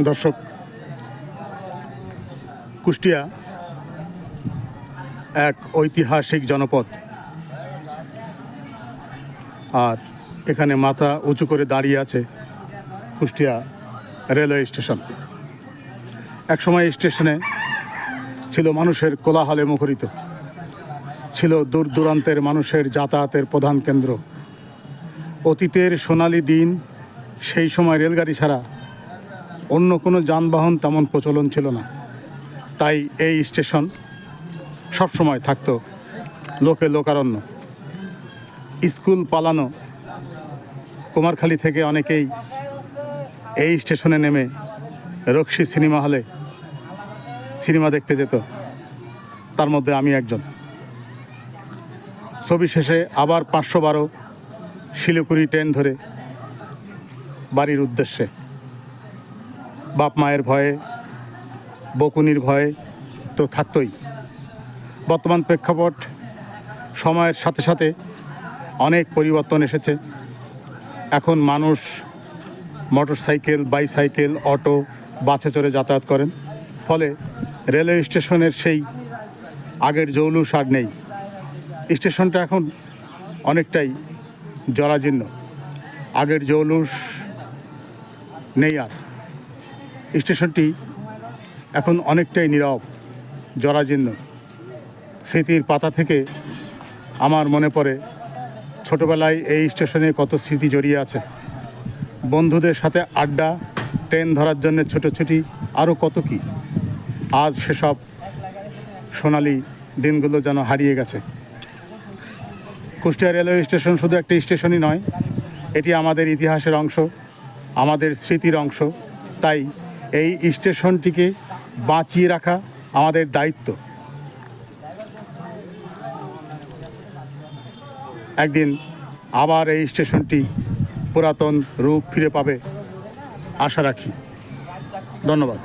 দর্শক, কুষ্টিয়া এক ঐতিহাসিক জনপদ, আর এখানে মাথা উঁচু করে দাঁড়িয়ে আছে কুষ্টিয়া রেলওয়ে স্টেশন। একসময় স্টেশনে ছিল মানুষের কোলাহলে মুখরিত, ছিল দূর দূরান্তের মানুষের যাতায়াতের প্রধান কেন্দ্র। অতীতের সোনালি দিন, সেই সময় রেলগাড়ি ছাড়া অন্য কোনো যানবাহন তেমন প্রচলন ছিল না, তাই এই স্টেশন সবসময় থাকতো লোকে লোকারণ্য। স্কুল পালানো কুমারখালী থেকে অনেকেই এই স্টেশনে নেমে রক্সি সিনেমা হলে সিনেমা দেখতে যেত, তার মধ্যে আমি একজন। ছবি শেষে আবার 512 শিলিগুড়ি ট্রেন ধরে বাড়ির উদ্দেশ্যে। বাপ মায়ের ভয়ে, বকুনির ভয়ে তো থাকতই। বর্তমান প্রেক্ষাপট, সময়ের সাথে সাথে অনেক পরিবর্তন এসেছে। এখন মানুষ মোটরসাইকেল, বাইসাইকেল, অটো, বাসে চড়ে যাতায়াত করেন, ফলে রেলওয়ে স্টেশনের সেই আগের জৌলুস আর নেই। স্টেশনটা এখন অনেকটাই জরাজীর্ণ, আগের জৌলুস নেই আর। স্টেশনটি এখন অনেকটাই নীরব, জরাজীর্ণ। স্মৃতির পাতা থেকে আমার মনে পড়ে ছোটোবেলায় এই স্টেশনে কত স্মৃতি জড়িয়ে আছে। বন্ধুদের সাথে আড্ডা, ট্রেন ধরার জন্য ছোটোছুটি, আরও কত কি। আজ সেসব সোনালি দিনগুলো যেন হারিয়ে গেছে। কুষ্টিয়া রেলওয়ে স্টেশন শুধু একটা স্টেশনই নয়, এটি আমাদের ইতিহাসের অংশ, আমাদের স্মৃতির অংশ। তাই এই স্টেশনটিকে বাঁচিয়ে রাখা আমাদের দায়িত্ব। একদিন আবার এই স্টেশনটি পুরাতন রূপ ফিরে পাবে, আশা রাখি। ধন্যবাদ।